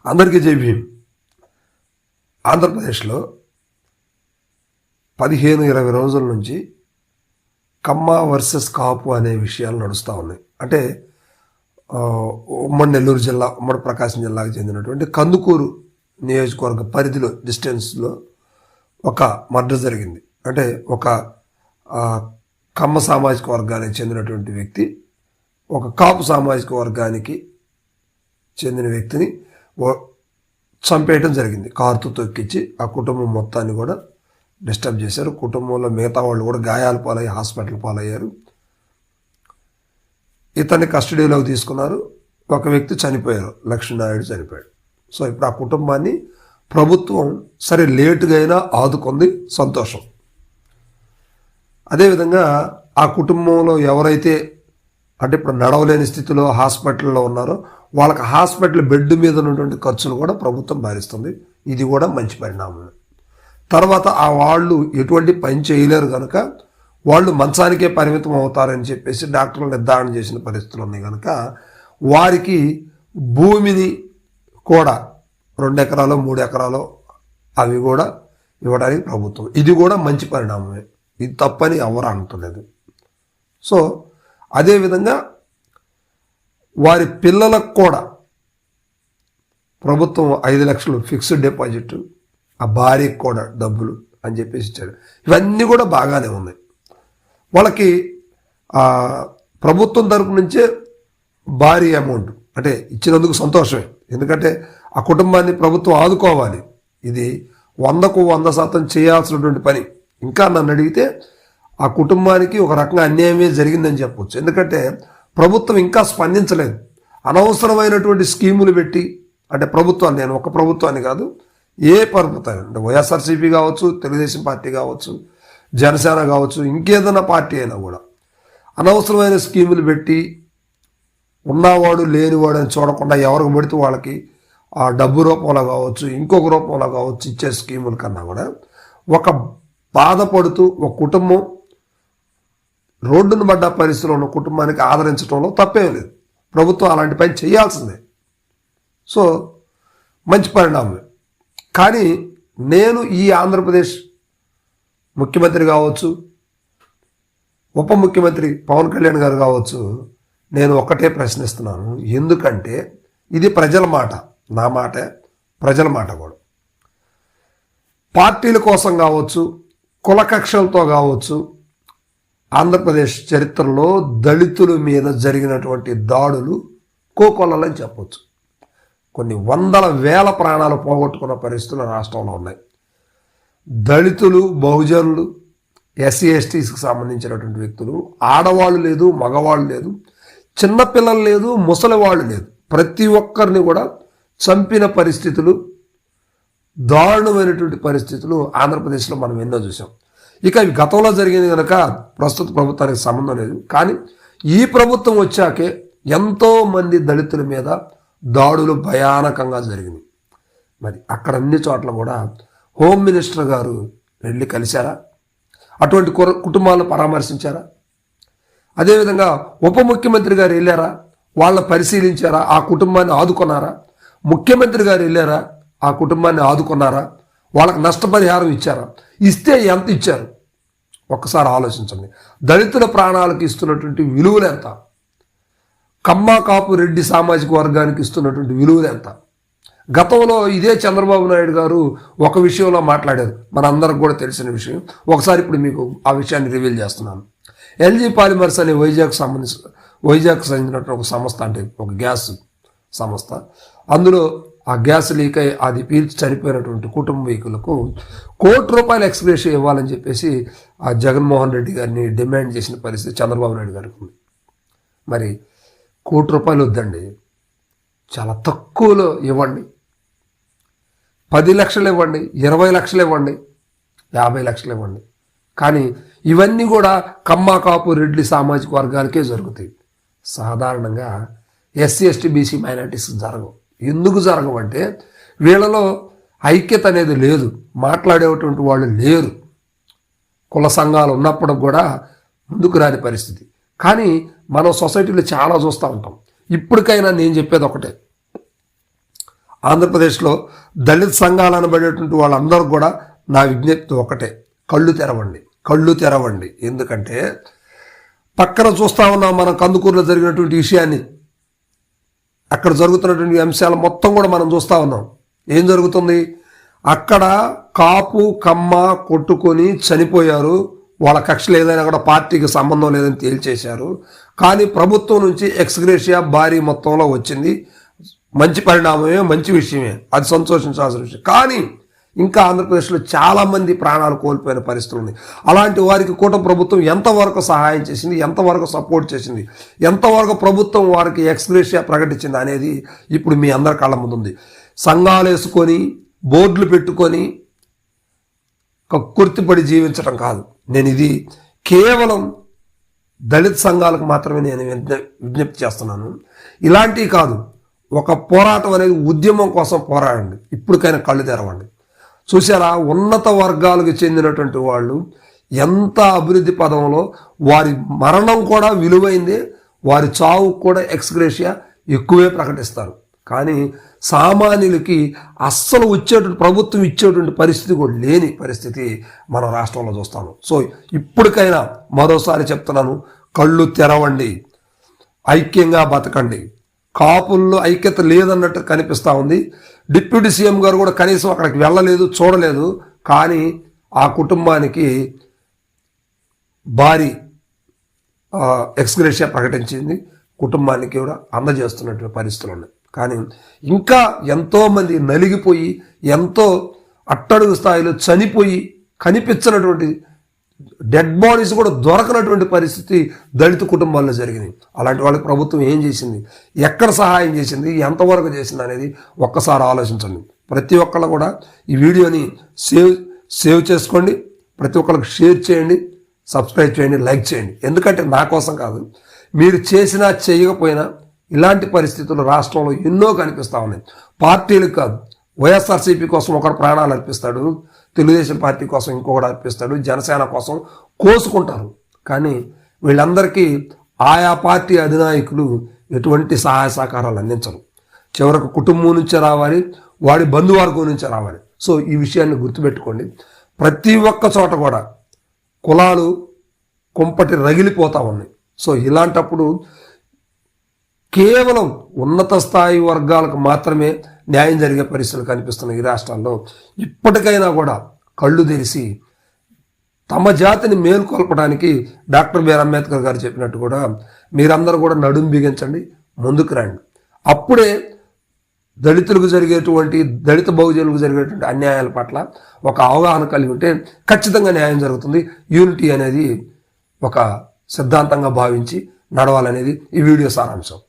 అందరికీ జై భీమ్. ఆంధ్రప్రదేశ్లో 15-20 రోజుల నుంచి కమ్మ వర్సెస్ కాపు అనే విషయాలు నడుస్తూ ఉన్నాయి. అంటే ఉమ్మడి నెల్లూరు జిల్లా, ఉమ్మడి ప్రకాశం జిల్లాకు చెందినటువంటి కందుకూరు నియోజకవర్గ పరిధిలో డిస్టెన్స్లో ఒక మర్డర్ జరిగింది. అంటే ఒక కమ్మ సామాజిక వర్గానికి చెందినటువంటి వ్యక్తి ఒక కాపు సామాజిక వర్గానికి చెందిన వ్యక్తిని చంపేయడం జరిగింది. కారుతో తొక్కించి ఆ కుటుంబం మొత్తాన్ని కూడా డిస్టర్బ్ చేశారు. కుటుంబంలో మిగతా వాళ్ళు కూడా గాయాలు పాలయ్యి హాస్పిటల్ పాలయ్యారు. ఇతన్ని కస్టడీలోకి తీసుకున్నారు. ఒక వ్యక్తి చనిపోయారు, లక్ష్మీనాయుడు చనిపోయాడు. సో ఇప్పుడు ఆ కుటుంబాన్ని ప్రభుత్వం సరే లేటుగా అయినా ఆదుకుంది, సంతోషం. అదేవిధంగా ఆ కుటుంబంలో ఎవరైతే అంటే ఇప్పుడు నడవలేని స్థితిలో హాస్పిటల్లో ఉన్నారో వాళ్ళకి హాస్పిటల్ బెడ్ మీద ఉన్నటువంటి ఖర్చులు కూడా ప్రభుత్వం భరిస్తుంది. ఇది కూడా మంచి పరిణామం. తర్వాత ఆ వాళ్ళు ఎటువంటి పని చేయలేరు కనుక వాళ్ళు మంచానికే పరిమితం అవుతారని చెప్పేసి డాక్టర్లు నిర్ధారణ చేసిన పరిస్థితులు ఉన్నాయి కనుక వారికి భూమిని కూడా 2 ఎకరాలు 3 ఎకరాలు అవి కూడా ఇవ్వడానికి ప్రభుత్వం, ఇది కూడా మంచి పరిణామమే. ఇది తప్పని ఎవరు అంటలేదు. సో అదేవిధంగా వారి పిల్లలకు కూడా ప్రభుత్వం 5 లక్షలు ఫిక్స్డ్ డిపాజిట్, ఆ భార్యకి కూడా డబ్బులు అని చెప్పేసి ఇచ్చాడు. ఇవన్నీ కూడా బాగానే ఉన్నాయి. వాళ్ళకి ప్రభుత్వం తరపు నుంచే భారీ అమౌంట్ అంటే ఇచ్చినందుకు సంతోషమే. ఎందుకంటే ఆ కుటుంబాన్ని ప్రభుత్వం ఆదుకోవాలి. ఇది 100కు 100% చేయాల్సినటువంటి పని. ఇంకా నన్ను అడిగితే ఆ కుటుంబానికి ఒక రకంగా అన్యాయమే జరిగిందని చెప్పవచ్చు. ఎందుకంటే ప్రభుత్వం ఇంకా స్పందించలేదు. అనవసరమైనటువంటి స్కీములు పెట్టి, అంటే ప్రభుత్వాన్ని, నేను ఒక ప్రభుత్వాన్ని కాదు, ఏ ప్రభుత్వం అంటే వైఎస్ఆర్సీపీ కావచ్చు, తెలుగుదేశం పార్టీ కావచ్చు, జనసేన కావచ్చు, ఇంకేదైనా పార్టీ అయినా కూడా అనవసరమైన స్కీములు పెట్టి ఉన్నవాడు లేనివాడు అని చూడకుండా ఎవరికి పడితే వాళ్ళకి ఆ డబ్బు రూపంలో కావచ్చు, ఇంకొక రూపంలో కావచ్చు ఇచ్చే స్కీముల కన్నా కూడా ఒక బాధపడుతూ ఒక కుటుంబం రోడ్డును పడ్డ పరిస్థితిలో ఉన్న కుటుంబానికి ఆదరించడంలో తప్పేం లేదు. ప్రభుత్వం అలాంటి పని చేయాల్సిందే. సో మంచి పరిణామమే. కానీ నేను ఈ ఆంధ్రప్రదేశ్ ముఖ్యమంత్రి కావచ్చు, ఉప ముఖ్యమంత్రి పవన్ కళ్యాణ్ గారు కావచ్చు, నేను ఒక్కటే ప్రశ్నిస్తున్నాను. ఎందుకంటే ఇది ప్రజల మాట, నా మాట, ప్రజల మాట కూడా. పార్టీల కోసం కావచ్చు, కుల కక్షలతో కావచ్చు, ఆంధ్రప్రదేశ్ చరిత్రలో దళితుల మీద జరిగినటువంటి దాడులు కోకొల్లలని చెప్పవచ్చు. కొన్ని వందల వేల ప్రాణాలు పోగొట్టుకున్న పరిస్థితులు రాష్ట్రంలో ఉన్నాయి. దళితులు, బహుజనులు, ఎస్సీ ఎస్టీస్కి సంబంధించినటువంటి వ్యక్తులు, ఆడవాళ్ళు లేదు, మగవాళ్ళు లేదు, చిన్నపిల్లలు లేదు, ముసలివాళ్ళు లేదు, ప్రతి ఒక్కరిని కూడా చంపిన పరిస్థితులు, దారుణమైనటువంటి పరిస్థితులు ఆంధ్రప్రదేశ్లో మనం ఎన్నో చూసాం. ఇక ఇవి గతంలో జరిగింది కనుక ప్రస్తుత ప్రభుత్వానికి సంబంధం లేదు. కానీ ఈ ప్రభుత్వం వచ్చాకే ఎంతోమంది దళితుల మీద దాడులు భయానకంగా జరిగినాయి. మరి అక్కడ అన్ని చోట్ల కూడా హోమ్ మినిస్టర్ గారు వెళ్ళి కలిశారా? అటువంటి కుటుంబాలను పరామర్శించారా? అదేవిధంగా ఉప ముఖ్యమంత్రి గారు వెళ్ళారా? వాళ్ళని పరిశీలించారా? ఆ కుటుంబాన్ని ఆదుకున్నారా? ముఖ్యమంత్రి గారు వెళ్ళారా? ఆ కుటుంబాన్ని ఆదుకున్నారా? వాళ్ళకి నష్టపరిహారం ఇచ్చారా? ఇస్తే ఎంత ఇచ్చారు? ఒక్కసారి ఆలోచించండి. దళితుల ప్రాణాలకు ఇస్తున్నటువంటి విలువలు ఎంత? కమ్మ కాపు రెడ్డి సామాజిక వర్గానికి ఇస్తున్నటువంటి విలువలు ఎంత? గతంలో ఇదే చంద్రబాబు నాయుడు గారు ఒక విషయంలో మాట్లాడారు, మనందరికి కూడా తెలిసిన విషయం. ఒకసారి ఇప్పుడు మీకు ఆ విషయాన్ని రివీల్ చేస్తున్నాను. ఎల్జీ పాలిమర్స్ అనే వైజాగ్ సంబంధించినటువంటి ఒక సంస్థ, అంటే ఒక గ్యాస్ సంస్థ, అందులో ఆ గ్యాస్ లీక్ అయి అది పీల్చి చనిపోయినటువంటి కుటుంబీకులకు ₹1 ఎక్స్గ్రేషియా ఇవ్వాలని చెప్పేసి ఆ జగన్మోహన్ రెడ్డి గారిని డిమాండ్ చేసిన పరిస్థితి చంద్రబాబు నాయుడు గారికి ఉంది. మరి ₹1 వద్దండి, చాలా తక్కువలో ఇవ్వండి. 10 లక్షలు ఇవ్వండి, 20 లక్షలు ఇవ్వండి, 50 లక్షలు ఇవ్వండి. కానీ ఇవన్నీ కూడా కమ్మ కాపు రెడ్డి సామాజిక వర్గాలకే జరుగుతాయి. సాధారణంగా ఎస్సీ ఎస్టీ బీసీ మైనారిటీస్కి జరగవు. ఎందుకు జరగవంటే వీళ్ళలో ఐక్యత అనేది లేదు, మాట్లాడేటువంటి వాళ్ళు లేరు. కుల సంఘాలు ఉన్నప్పుడు కూడా ముందుకు రాని పరిస్థితి. కానీ మనం సొసైటీలో చాలా చూస్తూ ఉంటాం. ఇప్పటికైనా నేను చెప్పేది ఒకటే, ఆంధ్రప్రదేశ్లో దళిత సంఘాలు అనబడేటువంటి వాళ్ళందరూ కూడా నా విజ్ఞప్తి ఒకటే, కళ్ళు తెరవండి, కళ్ళు తెరవండి. ఎందుకంటే పక్కన చూస్తా ఉన్నాం మనం కందుకూరులో జరిగినటువంటి విషయాన్ని, అక్కడ జరుగుతున్నటువంటి అంశాలు మొత్తం కూడా మనం చూస్తూ ఉన్నాం. ఏం జరుగుతుంది అక్కడ? కాపు కమ్మ కొట్టుకొని చనిపోయారు. వాళ్ళ కక్షలు ఏదైనా కూడా పార్టీకి సంబంధం లేదని తేల్చేశారు. కానీ ప్రభుత్వం నుంచి ఎక్స్గ్రేషియా భారీ మొత్తంలో వచ్చింది. మంచి పరిణామమే, మంచి విషయమే, అది సంతోషించాల్సిన విషయం. కానీ ఇంకా ఆంధ్రప్రదేశ్లో చాలామంది ప్రాణాలు కోల్పోయిన పరిస్థితులు ఉన్నాయి. అలాంటి వారికి కూటమి ప్రభుత్వం ఎంతవరకు సహాయం చేసింది, ఎంతవరకు సపోర్ట్ చేసింది, ఎంతవరకు ప్రభుత్వం వారికి ఎక్స్గ్రేషియా ప్రకటించింది అనేది ఇప్పుడు మీ అందరి కళ్ళ ముందు ఉంది. సంఘాలు వేసుకొని బోర్డులు పెట్టుకొని కక్కుర్తిపడి జీవించడం కాదు. నేను ఇది కేవలం దళిత సంఘాలకు మాత్రమే నేను విజ్ఞప్తి చేస్తున్నాను. ఇలాంటివి కాదు, ఒక పోరాటం అనేది ఉద్యమం కోసం పోరాడండి. ఇప్పటికైనా కళ్ళు తెరవండి. చూసారా, ఉన్నత వర్గాలకు చెందినటువంటి వాళ్ళు ఎంత అభివృద్ధి పదంలో, వారి మరణం కూడా విలువైందే, వారి చావుకు కూడా ఎక్స్గ్రేషియా ఎక్కువే ప్రకటిస్తారు. కానీ సామాన్యులకి అస్సలు వచ్చేటువంటి, ప్రభుత్వం ఇచ్చేటువంటి పరిస్థితి కూడా లేని పరిస్థితి మన రాష్ట్రంలో చూస్తాను. సో ఇప్పటికైనా మరోసారి చెప్తున్నాను, కళ్ళు తెరవండి, ఐక్యంగా బతకండి. కాపుల్లో ఐక్యత లేదన్నట్టు కనిపిస్తూ ఉంది. డిప్యూటీ సీఎం గారు కూడా కనీసం అక్కడికి వెళ్ళలేదు, చూడలేదు. కానీ ఆ కుటుంబానికి భారీ ఎక్స్గ్రేషియా ప్రకటించింది, కుటుంబానికి కూడా అందజేస్తున్నటువంటి పరిస్థితులు ఉన్నాయి. కానీ ఇంకా ఎంతోమంది నలిగిపోయి, ఎంతో అట్టడుగు స్థాయిలో చనిపోయి కనిపించినటువంటి డెడ్ బాడీస్ కూడా దొరకనటువంటి పరిస్థితి దళిత కుటుంబాల్లో జరిగినాయి. అలాంటి వాళ్ళకి ప్రభుత్వం ఏం చేసింది, ఎక్కడ సహాయం చేసింది, ఎంతవరకు చేసింది అనేది ఒక్కసారి ఆలోచించండి. ప్రతి ఒక్కళ్ళు కూడా ఈ వీడియోని సేవ్ చేసుకోండి, ప్రతి ఒక్కరికి షేర్ చేయండి, సబ్స్క్రైబ్ చేయండి, లైక్ చేయండి. ఎందుకంటే నా కోసం కాదు, మీరు చేసినా చేయకపోయినా ఇలాంటి పరిస్థితులు రాష్ట్రంలో ఎన్నో కనిపిస్తూ ఉన్నాయి. పార్టీలకు కాదు, వైఎస్ఆర్సీపీ కోసం ఒకరు ప్రాణాలు అర్పిస్తాడు, తెలుగుదేశం పార్టీ కోసం ఇంకొకటి అర్పిస్తాడు, జనసేన కోసం కోసుకుంటారు. కానీ వీళ్ళందరికీ ఆయా పార్టీ అధినాయకులు ఎటువంటి సహాయ సహకారాలు అందించరు. చివరకు కుటుంబం నుంచే రావాలి, వాడి బంధువర్గం నుంచే రావాలి. సో ఈ విషయాన్ని గుర్తుపెట్టుకోండి. ప్రతి ఒక్క చోట కూడా కులాలు కుంపటి రగిలిపోతూ ఉన్నాయి. సో ఇలాంటప్పుడు కేవలం ఉన్నత స్థాయి వర్గాలకు మాత్రమే న్యాయం జరిగే పరిస్థితులు కనిపిస్తున్నాయి ఈ రాష్ట్రాల్లో. ఇప్పటికైనా కూడా కళ్ళు తెరిచి తమ జాతిని మేల్కొల్పడానికి డాక్టర్ బిఆర్ అంబేద్కర్ గారు చెప్పినట్టు కూడా మీరందరూ కూడా నడుం బిగించండి, ముందుకు రండి. అప్పుడే దళితులకు జరిగేటువంటి, దళిత బహుజనులకు జరిగేటువంటి అన్యాయాల పట్ల ఒక అవగాహన కలిగి ఉంటే ఖచ్చితంగా న్యాయం జరుగుతుంది. యూనిటీ అనేది ఒక సిద్ధాంతంగా భావించి నడవాలనేది ఈ వీడియో సారాంశం.